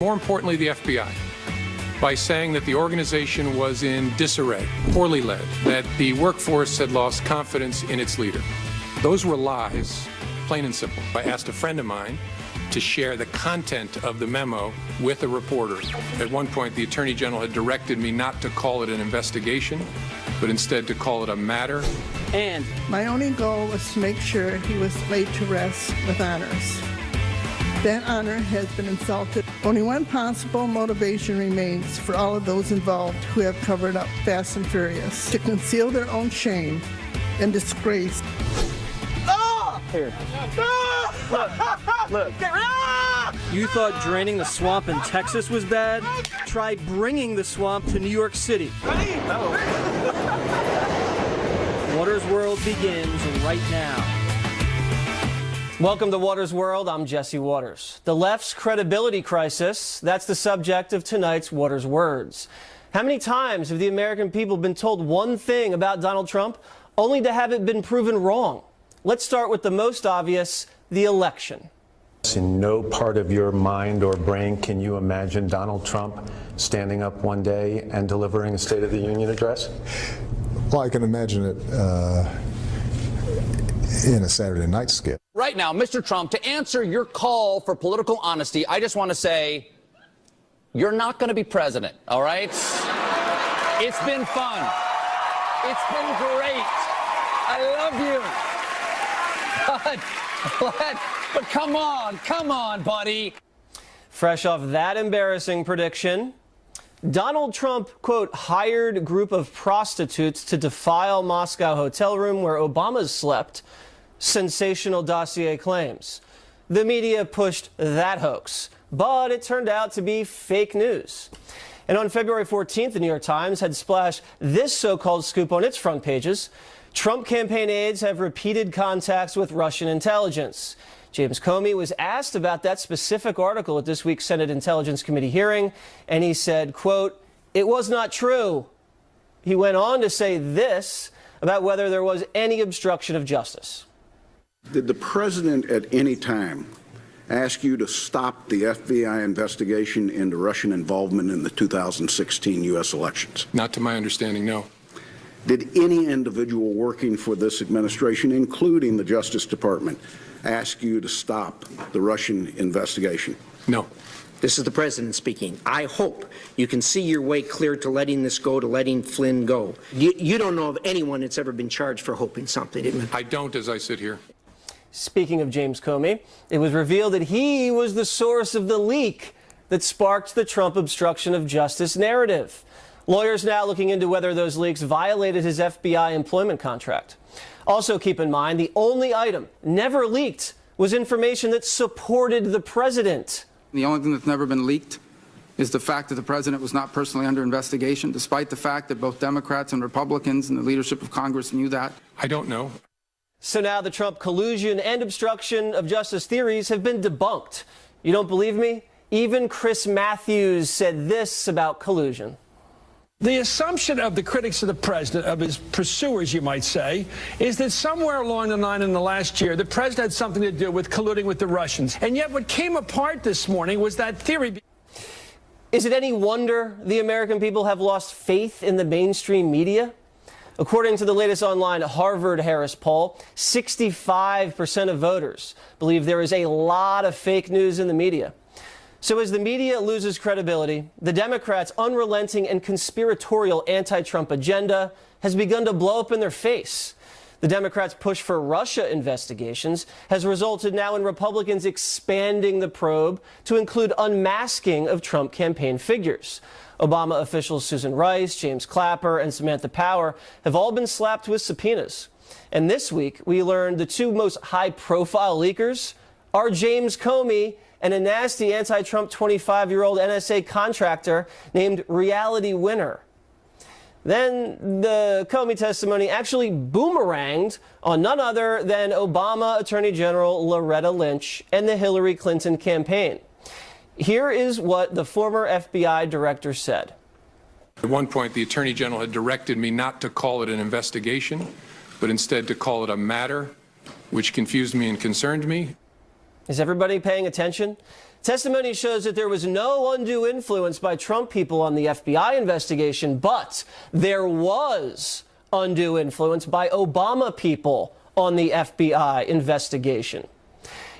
more importantly, the FBI, by saying that the organization was in disarray, poorly led, that the workforce had lost confidence in its leader. Those were lies, plain and simple. I asked a friend of mine to share the content of the memo with a reporter. At one point, the Attorney General had directed me not to call it an investigation, but instead to call it a matter. And my only goal was to make sure he was laid to rest with honors. That honor has been insulted. Only one possible motivation remains for all of those involved who have covered up Fast and Furious, to conceal their own shame and disgrace. here. Look. You thought draining the swamp in Texas was bad? Try bringing the swamp to New York City. Water's World begins right now. Welcome to Water's World. I'm Jesse Waters. The left's credibility crisis, that's the subject of tonight's Water's Words. How many times have the American people been told one thing about Donald Trump, only to have it been proven wrong? Let's start with the most obvious, the election. In no part of your mind or brain can you imagine Donald Trump standing up one day and delivering a State of the Union address? Well, I can imagine it in a Saturday night skit. Right now, Mr. Trump, to answer your call for political honesty, I just want to say, you're not going to be president, all right? It's been fun. It's been great. I love you. But come on, buddy. Fresh off that embarrassing prediction, Donald Trump, quote, hired a group of prostitutes to defile Moscow hotel room where Obama slept. Sensational dossier claims. The media pushed that hoax, but it turned out to be fake news. And on February 14th, the New York Times had splashed this so-called scoop on its front pages. Trump campaign aides have repeated contacts with Russian intelligence. James Comey was asked about that specific article at this week's Senate Intelligence Committee hearing, and he said, quote, "It was not true." He went on to say this about whether there was any obstruction of justice. Did the president at any time ask you to stop the FBI investigation into Russian involvement in the 2016 U.S. elections? Not to my understanding, no. Did any individual working for this administration, including the Justice Department, ask you to stop the Russian investigation? No. This is the president speaking. I hope you can see your way clear to letting this go, to letting Flynn go. You don't know of anyone that's ever been charged for hoping something. I don't, as I sit here. Speaking of James Comey, it was revealed that he was the source of the leak that sparked the Trump obstruction of justice narrative. Lawyers now looking into whether those leaks violated his FBI employment contract. Also keep in mind, the only item never leaked was information that supported the president. The only thing that's never been leaked is the fact that the president was not personally under investigation, despite the fact that both Democrats and Republicans and the leadership of Congress knew that. I don't know. So now the Trump collusion and obstruction of justice theories have been debunked. You don't believe me? Even Chris Matthews said this about collusion. The assumption of the critics of the president, of his pursuers, you might say, is that somewhere along the line in the last year, the president had something to do with colluding with the Russians. And yet what came apart this morning was that theory. Is it any wonder the American people have lost faith in the mainstream media? According to the latest online Harvard-Harris poll, 65% of voters believe there is a lot of fake news in the media. So as the media loses credibility, the Democrats' unrelenting and conspiratorial anti-Trump agenda has begun to blow up in their face. The Democrats' push for Russia investigations has resulted now in Republicans expanding the probe to include unmasking of Trump campaign figures. Obama officials Susan Rice, James Clapper, and Samantha Power have all been slapped with subpoenas. And this week, we learned the two most high-profile leakers are James Comey and a nasty anti-Trump 25-year-old NSA contractor named Reality Winner. Then the Comey testimony actually boomeranged on none other than Obama Attorney General Loretta Lynch and the Hillary Clinton campaign. Here is what the former FBI director said. At one point, the Attorney General had directed me not to call it an investigation, but instead to call it a matter, which confused me and concerned me. Is everybody paying attention? Testimony shows that there was no undue influence by Trump people on the FBI investigation, but there was undue influence by Obama people on the FBI investigation.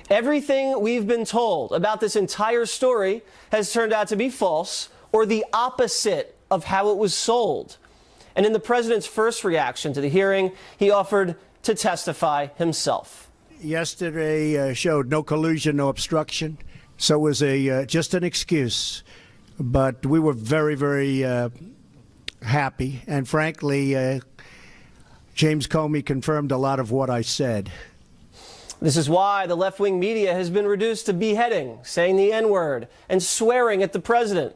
Everything we've been told about this entire story has turned out to be false or the opposite of how it was sold. And in the president's first reaction to the hearing, he offered to testify himself. Yesterday showed no collusion, no obstruction. So it was just an excuse. But we were very, very happy. And frankly, James Comey confirmed a lot of what I said. This is why the left-wing media has been reduced to beheading, saying the N-word, and swearing at the president.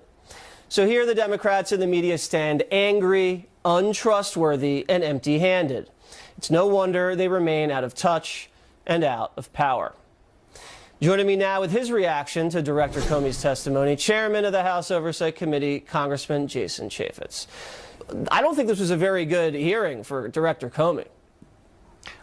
So here the Democrats and the media stand angry, untrustworthy, and empty-handed. It's no wonder they remain out of touch and out of power. Joining me now with his reaction to Director Comey's testimony, Chairman of the House Oversight Committee, Congressman Jason Chaffetz. I don't think this was a very good hearing for Director Comey.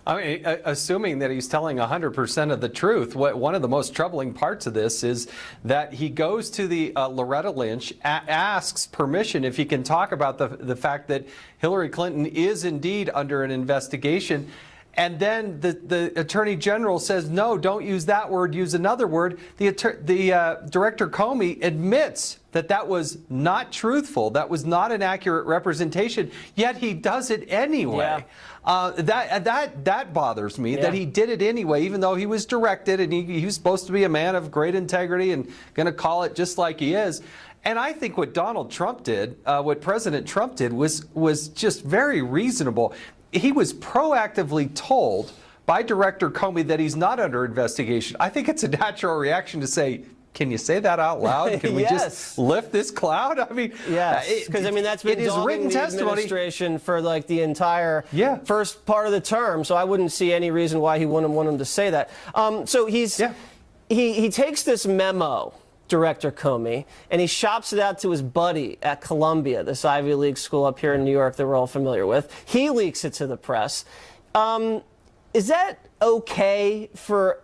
I mean, assuming that he's telling 100% of the truth, one of the most troubling parts of this is that he goes to the Loretta Lynch, asks permission if he can talk about the fact that Hillary Clinton is indeed under an investigation. And then the Attorney General says, no, don't use that word, use another word. The Director Comey admits that that was not truthful, that was not an accurate representation, yet he does it anyway. Yeah. That bothers me, that he did it anyway, even though he was directed and he was supposed to be a man of great integrity and going to call it just like he is. And I think what Donald Trump did, what President Trump did, was just very reasonable. He was proactively told by Director Comey that he's not under investigation. I think it's a natural reaction to say, can you say that out loud? Can we just lift this cloud? I mean, yes, because I mean that's been dogging the administration for like the entire first part of the term. So I wouldn't see any reason why he wouldn't want him to say that. So he takes this memo, Director Comey, and he shops it out to his buddy at Columbia, this Ivy League school up here in New York that we're all familiar with. He leaks it to the press. Is that okay for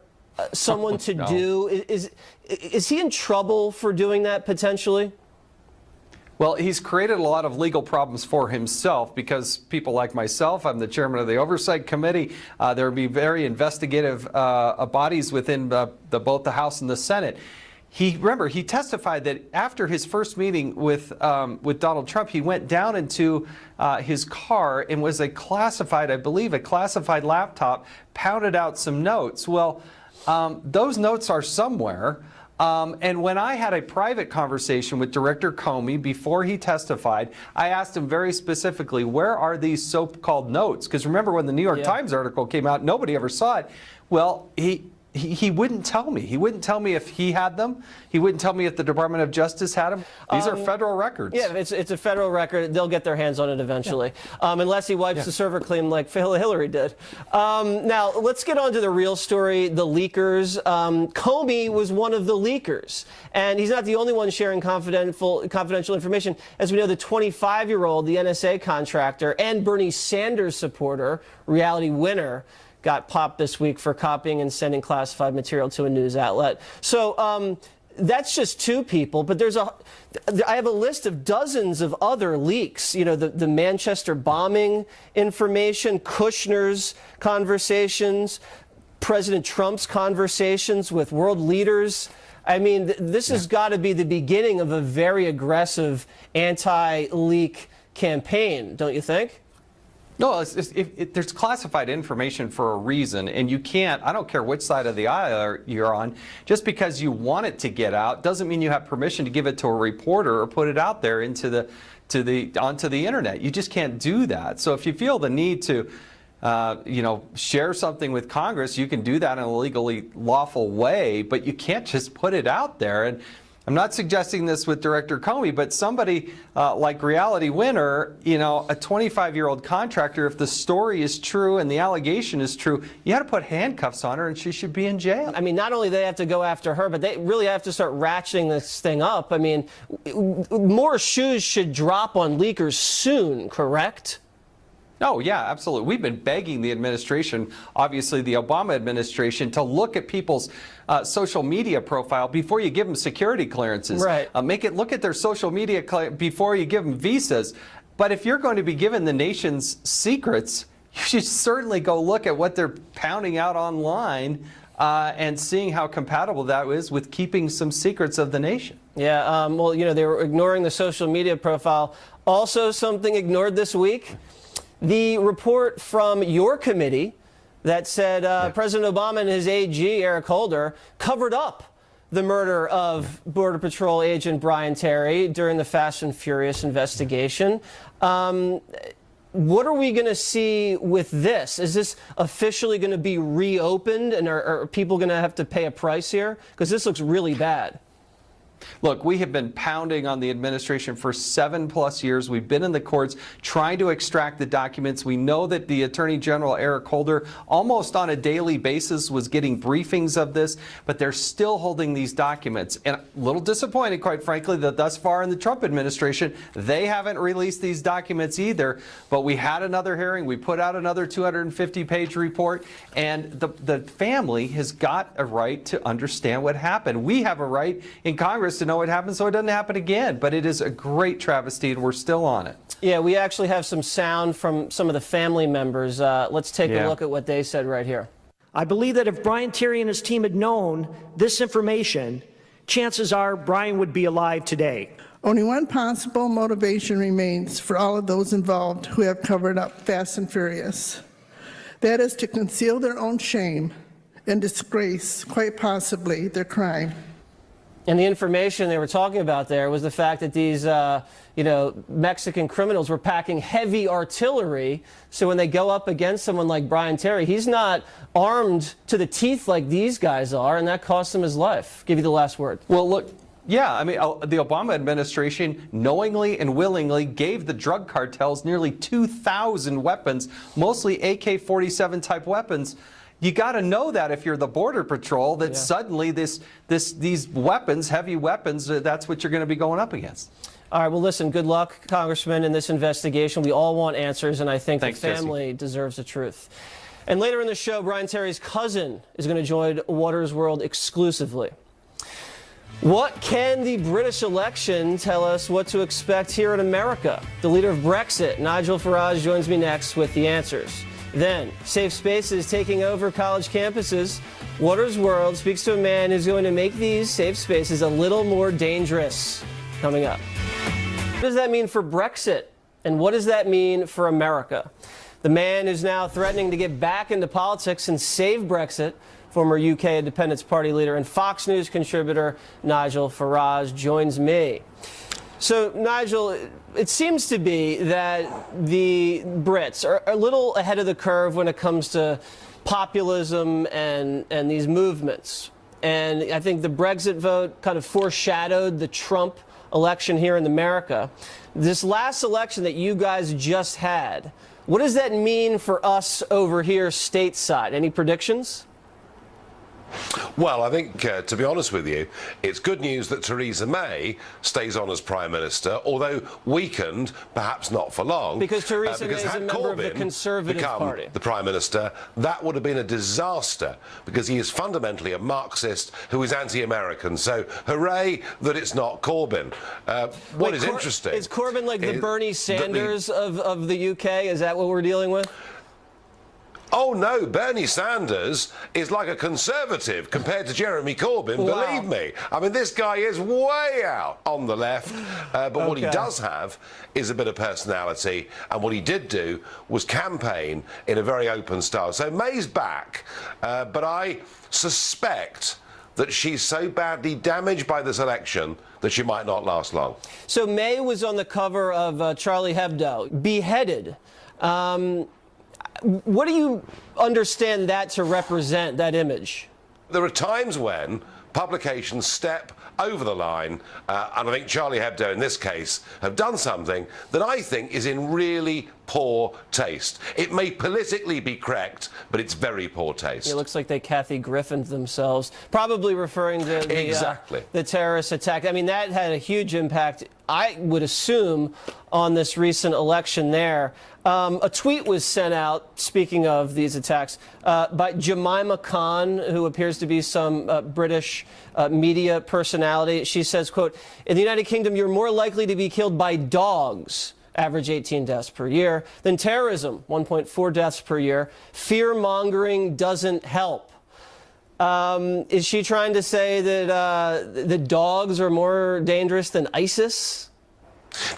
someone to do? Is he in trouble for doing that potentially? Well, he's created a lot of legal problems for himself because people like myself, I'm the chairman of the Oversight Committee, there would be very investigative bodies within both the House and the Senate. Remember, he testified that after his first meeting with Donald Trump, he went down into his car and was I believe, a classified laptop, pounded out some notes. Well, those notes are somewhere. And when I had a private conversation with Director Comey before he testified, I asked him very specifically, where are these so-called notes? Because remember when the New York Times article came out, nobody ever saw it. Well, he wouldn't tell me. He wouldn't tell me if he had them. He wouldn't tell me if the Department of Justice had them. These are federal records. Yeah, it's a federal record. They'll get their hands on it eventually, unless he wipes the server clean like Hillary did. Now, let's get on to the real story, the leakers. Comey was one of the leakers, and he's not the only one sharing confidential information. As we know, the 25-year-old, the NSA contractor and Bernie Sanders supporter, Reality Winner, got popped this week for copying and sending classified material to a news outlet. So that's just two people, but I have a list of dozens of other leaks. You know, the Manchester bombing information, Kushner's conversations, President Trump's conversations with world leaders. I mean, this has got to be the beginning of a very aggressive anti-leak campaign, don't you think? No, there's classified information for a reason, and you can't, I don't care which side of the aisle you're on, just because you want it to get out doesn't mean you have permission to give it to a reporter or put it out there onto the internet. You just can't do that. So if you feel the need to share something with Congress, you can do that in a legally lawful way, but you can't just put it out there. And I'm not suggesting this with Director Comey, but somebody like Reality Winner, a 25-year-old contractor, if the story is true and the allegation is true, you got to put handcuffs on her and she should be in jail. I mean, not only do they have to go after her, but they really have to start ratcheting this thing up. I mean, more shoes should drop on leakers soon, correct? Oh, yeah, absolutely. We've been begging the administration, obviously the Obama administration, to look at people's social media profile before you give them security clearances. Right. Look at their social media before you give them visas. But if you're going to be given the nation's secrets, you should certainly go look at what they're pounding out online and seeing how compatible that is with keeping some secrets of the nation. Yeah, well, you know, they were ignoring the social media profile. Also, something ignored this week. The report from your committee that said President Obama and his AG, Eric Holder, covered up the murder of Border Patrol agent Brian Terry during the Fast and Furious investigation. What are we going to see with this? Is this officially going to be reopened, and are people going to have to pay a price here? Because this looks really bad. Look, we have been pounding on the administration for 7+ years. We've been in the courts trying to extract the documents. We know that the Attorney General, Eric Holder, almost on a daily basis was getting briefings of this, but they're still holding these documents. And a little disappointed, quite frankly, that thus far in the Trump administration, they haven't released these documents either. But we had another hearing. We put out another 250-page report, and the family has got a right to understand what happened. We have a right in Congress to know what happened so it doesn't happen again. But it is a great travesty, and we're still on it. Yeah, we actually have some sound from some of the family members. Let's take a look at what they said right here. I believe that if Brian Terry and his team had known this information, chances are Brian would be alive today. Only one possible motivation remains for all of those involved who have covered up Fast and Furious. That is to conceal their own shame and disgrace, quite possibly, their crime. And the information they were talking about there was the fact that these, Mexican criminals were packing heavy artillery. So when they go up against someone like Brian Terry, he's not armed to the teeth like these guys are, and that cost him his life. Give you the last word. Well, look. Yeah, I mean, the Obama administration knowingly and willingly gave the drug cartels nearly 2,000 weapons, mostly AK-47 type weapons. You got to know that if you're the Border Patrol, that suddenly these weapons, heavy weapons, that's what you're going to be going up against. All right, well, listen, good luck, Congressman, in this investigation. We all want answers, and I think the family deserves the truth. And later in the show, Brian Terry's cousin is going to join Water's World exclusively. What can the British election tell us what to expect here in America? The leader of Brexit, Nigel Farage, joins me next with the answers. Then, safe spaces taking over college campuses. Water's World speaks to a man who's going to make these safe spaces a little more dangerous. Coming up. What does that mean for Brexit? And what does that mean for America? The man who's now threatening to get back into politics and save Brexit, former UK Independence Party leader and Fox News contributor Nigel Farage, joins me. So, Nigel, it seems to be that the Brits are a little ahead of the curve when it comes to populism and these movements. And I think the Brexit vote kind of foreshadowed the Trump election here in America. This last election that you guys just had, what does that mean for us over here stateside? Any predictions? Well, I think, to be honest with you, it's good news that Theresa May stays on as Prime Minister, although weakened, perhaps not for long. Because Theresa May is a member of the Conservative Party. The Prime Minister, that would have been a disaster, because he is fundamentally a Marxist who is anti-American. So, hooray that it's not Corbyn. What is interesting... Is Corbyn like the Bernie Sanders of the UK? Is that what we're dealing with? Oh, no, Bernie Sanders is like a conservative compared to Jeremy Corbyn, believe me. I mean, this guy is way out on the left, but what he does have is a bit of personality, and what he did do was campaign in a very open style. So May's back, but I suspect that she's so badly damaged by this election that she might not last long. So May was on the cover of Charlie Hebdo, beheaded. What do you understand that to represent, that image? There are times when publications step over the line, and I think Charlie Hebdo in this case have done something that I think is in really poor taste. It may politically be correct, but it's very poor taste. It looks like they Kathy Griffined themselves, probably referring to the terrorist attack. I mean, that had a huge impact, I would assume, on this recent election there. A tweet was sent out, speaking of these attacks, by Jemima Khan, who appears to be some British media personality. She says, quote, "In the United Kingdom, you're more likely to be killed by dogs, average 18 deaths per year, than terrorism, 1.4 deaths per year. Fear-mongering doesn't help." Is she trying to say that the dogs are more dangerous than ISIS?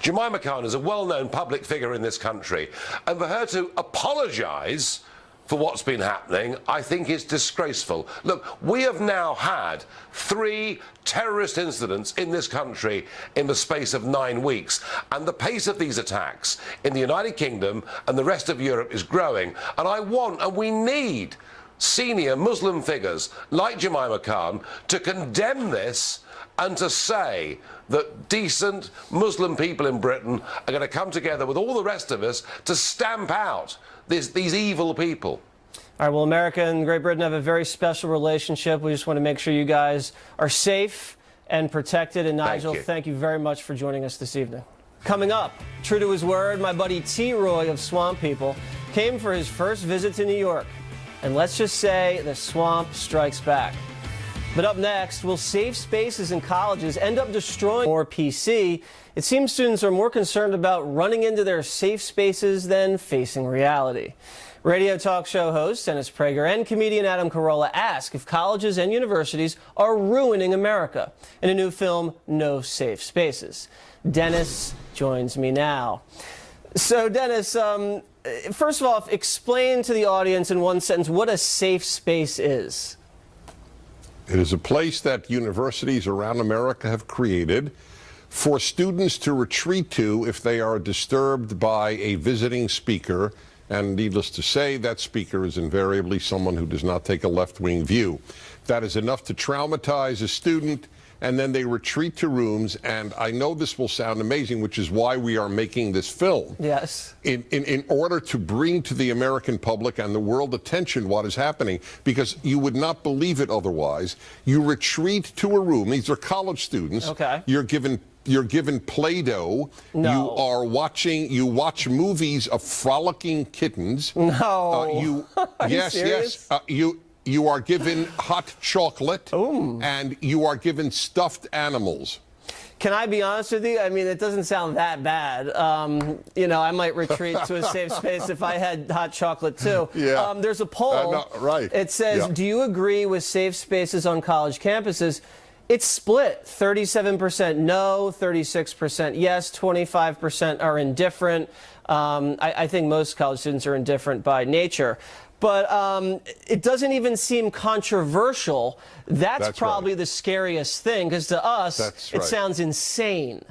Jemima Khan is a well-known public figure in this country, and for her to apologise for what's been happening, I think is disgraceful. Look, we have now had 3 terrorist incidents in this country in the space of 9 weeks, and the pace of these attacks in the United Kingdom and the rest of Europe is growing, and I want, and we need, senior Muslim figures like Jemima Khan to condemn this and to say that decent Muslim people in Britain are going to come together with all the rest of us to stamp out these evil people. All right, well, America and Great Britain have a very special relationship. We just want to make sure you guys are safe and protected. And Nigel, thank you very much for joining us this evening. Coming up, true to his word, my buddy T-Roy of Swamp People came for his first visit to New York. And let's just say the swamp strikes back. But up next, will safe spaces in colleges end up destroying more PC? It seems students are more concerned about running into their safe spaces than facing reality. Radio talk show host Dennis Prager and comedian Adam Carolla ask if colleges and universities are ruining America in a new film, No Safe Spaces. Dennis joins me now. So, Dennis, first of all, explain to the audience in one sentence what a safe space is. It is a place that universities around America have created for students to retreat to if they are disturbed by a visiting speaker. And needless to say, that speaker is invariably someone who does not take a left-wing view. That is enough to traumatize a student, and then they retreat to rooms. And I know this will sound amazing, which is why we are making this film. Yes. In order to bring to the American public and the world attention what is happening, because you would not believe it otherwise. You retreat to a room. These are college students. Okay. You're given Play-Doh. No. You watch movies of frolicking kittens. No. Are you serious? You are given hot chocolate, and you are given stuffed animals. Can I be honest with you? I mean, it doesn't sound that bad. You know, I might retreat to a safe space if I had hot chocolate, too. Yeah. There's a poll. No, right. It says, do you agree with safe spaces on college campuses? It's split. 37% no, 36% yes, 25% are indifferent. I think most college students are indifferent by nature. But it doesn't even seem controversial. That's probably the scariest thing, because to us, it sounds insane.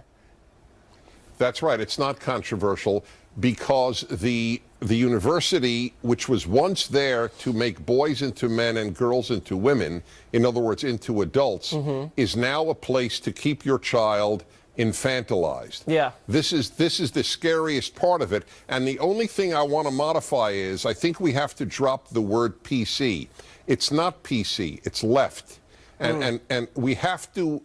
That's right. It's not controversial because the university, which was once there to make boys into men and girls into women, in other words, into adults, is now a place to keep your child infantilized. Yeah. This is the scariest part of it. And the only thing I want to modify is I think we have to drop the word PC. It's not PC, it's left. And we have to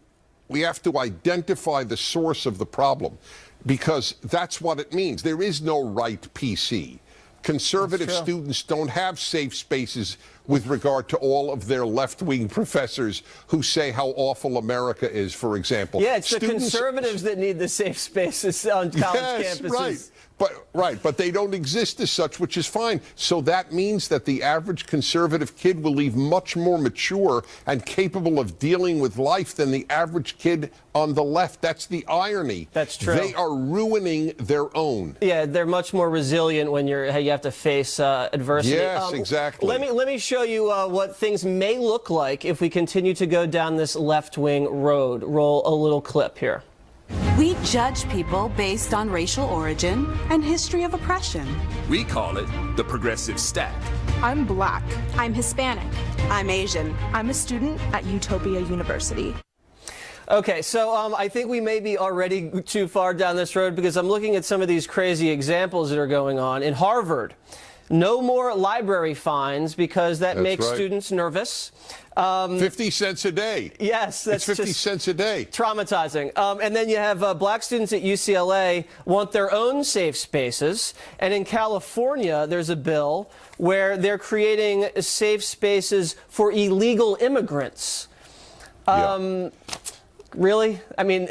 identify the source of the problem, because that's what it means. There is no right PC. Conservative students don't have safe spaces with regard to all of their left-wing professors who say how awful America is, for example. Yeah, it's the conservatives that need the safe spaces on college campuses. But they don't exist as such, which is fine. So that means that the average conservative kid will leave much more mature and capable of dealing with life than the average kid on the left. That's the irony. That's true. They are ruining their own. Yeah, they're much more resilient when you have to face adversity. Yes, exactly. Let me show you what things may look like if we continue to go down this left-wing road. Roll a little clip here. We judge people based on racial origin and history of oppression. We call it the progressive stack. I'm Black. I'm Hispanic. I'm Asian. I'm a student at Utopia University. Okay, so I think we may be already too far down this road because I'm looking at some of these crazy examples that are going on. In Harvard, no more library fines because that makes students nervous. 50 cents a day. Yes, that's 50 cents a day. Traumatizing. And then you have black students at UCLA want their own safe spaces. And in California, there's a bill where they're creating safe spaces for illegal immigrants. Really? I mean,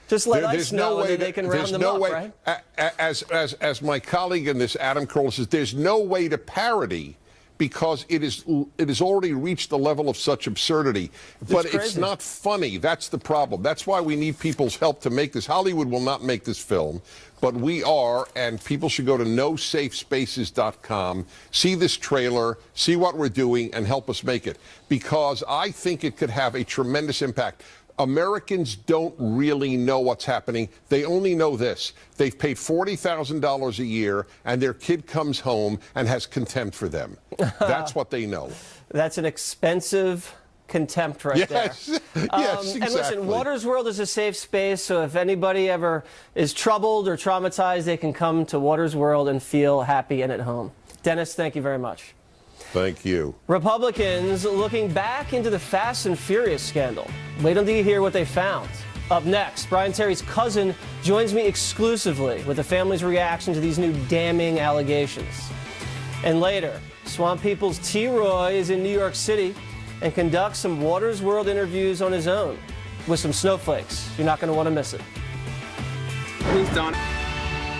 just let us know that they can round them up, right? As my colleague in this, Adam Carolla, says, there's no way to parody because it has already reached the level of such absurdity. But it's not funny. That's the problem. That's why we need people's help to make this. Hollywood will not make this film, but we are, and people should go to nosafespaces.com, see this trailer, see what we're doing, and help us make it. Because I think it could have a tremendous impact. Americans don't really know what's happening. They only know this. They've paid $40,000 a year, and their kid comes home and has contempt for them. That's what they know. That's an expensive contempt right there. Yes, exactly. And listen, Waters World is a safe space, so if anybody ever is troubled or traumatized, they can come to Waters World and feel happy and at home. Dennis, thank you very much. Thank you. Republicans looking back into the Fast and Furious scandal. Wait until you hear what they found. Up next, Brian Terry's cousin joins me exclusively with the family's reaction to these new damning allegations. And later, Swamp People's T. Roy is in New York City and conducts some Waters World interviews on his own with some snowflakes. You're not going to want to miss it. Please don't.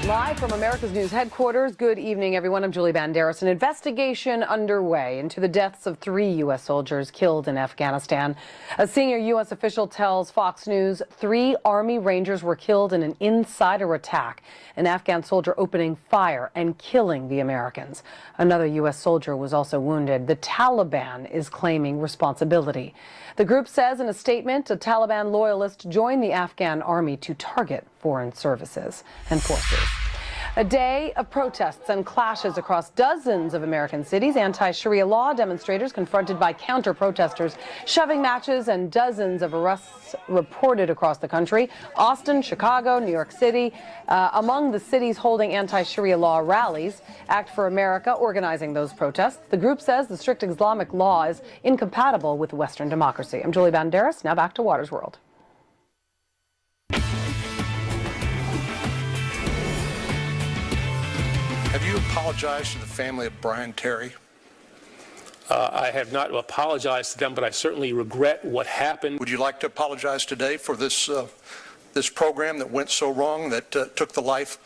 Live from America's News headquarters, good evening, everyone. I'm Julie Banderas. An investigation underway into the deaths of 3 U.S. soldiers killed in Afghanistan. A senior U.S. official tells Fox News 3 Army Rangers were killed in an insider attack, an Afghan soldier opening fire and killing the Americans. Another U.S. soldier was also wounded. The Taliban is claiming responsibility. The group says in a statement a Taliban loyalist joined the Afghan army to target foreign services and forces. A day of protests and clashes across dozens of American cities. Anti-Sharia law demonstrators confronted by counter-protesters, shoving matches, and dozens of arrests reported across the country. Austin, Chicago, New York City, among the cities holding anti-Sharia law rallies. Act for America organizing those protests. The group says the strict Islamic law is incompatible with Western democracy. I'm Julie Banderas. Now back to Waters World. Have you apologized to the family of Brian Terry? I have not apologized to them, but I certainly regret what happened. Would you like to apologize today for this program that went so wrong, that took the life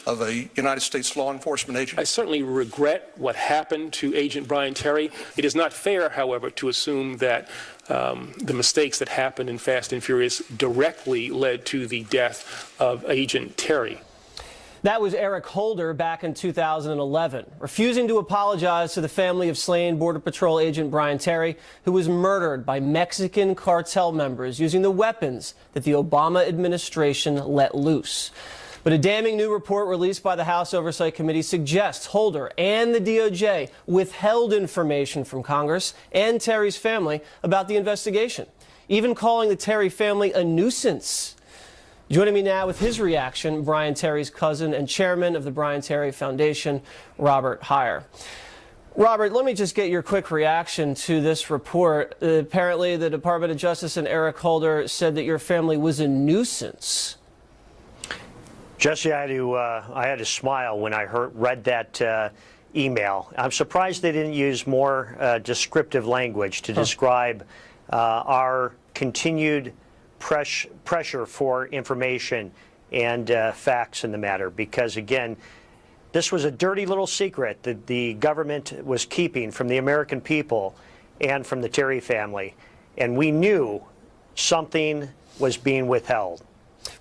of a United States law enforcement agent? I certainly regret what happened to Agent Brian Terry. It is not fair, however, to assume that the mistakes that happened in Fast and Furious directly led to the death of Agent Terry. That was Eric Holder back in 2011, refusing to apologize to the family of slain Border Patrol agent Brian Terry, who was murdered by Mexican cartel members using the weapons that the Obama administration let loose. But a damning new report released by the House Oversight Committee suggests Holder and the DOJ withheld information from Congress and Terry's family about the investigation, even calling the Terry family a nuisance. Joining me now with his reaction, Brian Terry's cousin and chairman of the Brian Terry Foundation, Robert Heyer. Robert, let me just get your quick reaction to this report. Apparently, the Department of Justice and Eric Holder said that your family was a nuisance. Jesse, I had to smile when I read that email. I'm surprised they didn't use more descriptive language to describe our continued pressure for information and facts in the matter, because again, this was a dirty little secret that the government was keeping from the American people and from the Terry family, and we knew something was being withheld.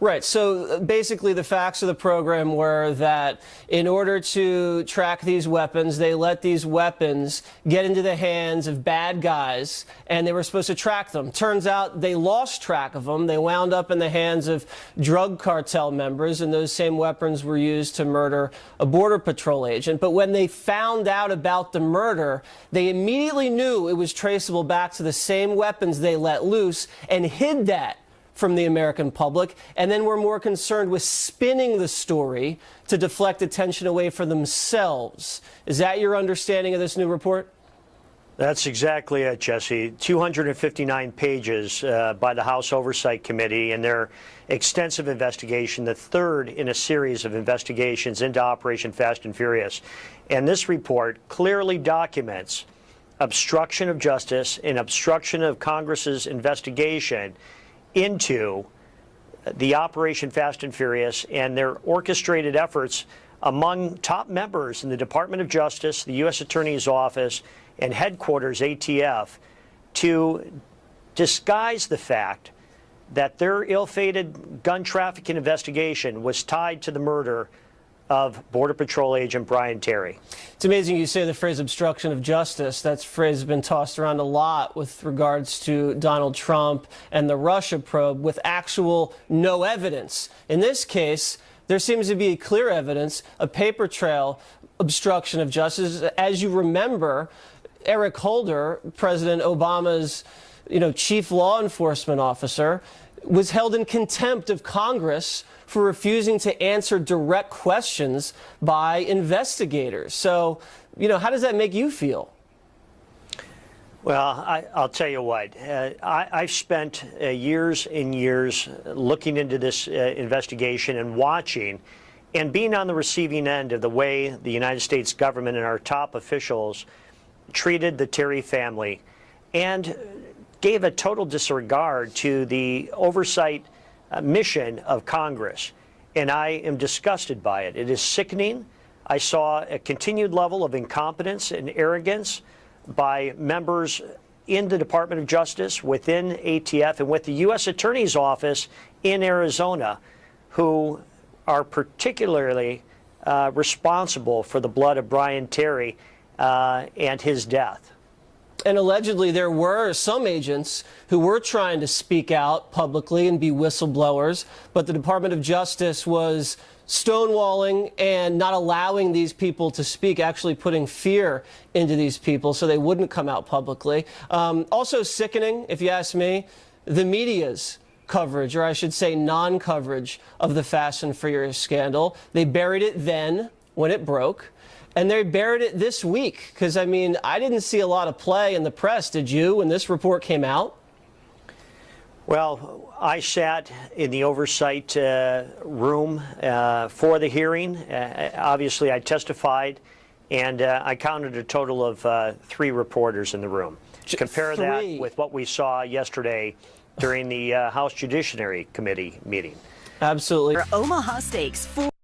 Right. So basically the facts of the program were that in order to track these weapons, they let these weapons get into the hands of bad guys, and they were supposed to track them. Turns out they lost track of them. They wound up in the hands of drug cartel members, and those same weapons were used to murder a Border Patrol agent. But when they found out about the murder, they immediately knew it was traceable back to the same weapons they let loose and hid that from the American public, and then were more concerned with spinning the story to deflect attention away from themselves. Is that your understanding of this new report? That's exactly it, Jesse. 259 pages by the House Oversight Committee in their extensive investigation, the third in a series of investigations into Operation Fast and Furious. And this report clearly documents obstruction of justice and obstruction of Congress's investigation into the Operation Fast and Furious and their orchestrated efforts among top members in the Department of Justice, the U.S. Attorney's Office, and headquarters ATF to disguise the fact that their ill-fated gun trafficking investigation was tied to the murder of Border Patrol agent Brian Terry. It's amazing you say the phrase obstruction of justice. That phrase has been tossed around a lot with regards to Donald Trump and the Russia probe with actual no evidence. In this case, there seems to be clear evidence, a paper trail obstruction of justice. As you remember, Eric Holder, President Obama's chief law enforcement officer, was held in contempt of Congress for refusing to answer direct questions by investigators. So, how does that make you feel? Well, I'll tell you what. I've spent years and years looking into this investigation and watching and being on the receiving end of the way the United States government and our top officials treated the Terry family and gave a total disregard to the oversight mission of Congress. And I am disgusted by it. It is sickening. I saw a continued level of incompetence and arrogance by members in the Department of Justice, within ATF, and with the U.S. Attorney's Office in Arizona, who are particularly responsible for the blood of Brian Terry and his death. And allegedly there were some agents who were trying to speak out publicly and be whistleblowers, but the Department of Justice was stonewalling and not allowing these people to speak, actually putting fear into these people so they wouldn't come out publicly. Also sickening, if you ask me, the media's coverage, or I should say non-coverage, of the Fast and Furious scandal. They buried it then when it broke. And they buried it this week because, I didn't see a lot of play in the press. Did you, when this report came out? Well, I sat in the oversight room for the hearing. Obviously, I testified, and I counted a total of 3 reporters in the room. Compare that with what we saw yesterday during the House Judiciary Committee meeting. Absolutely. For Omaha Steaks.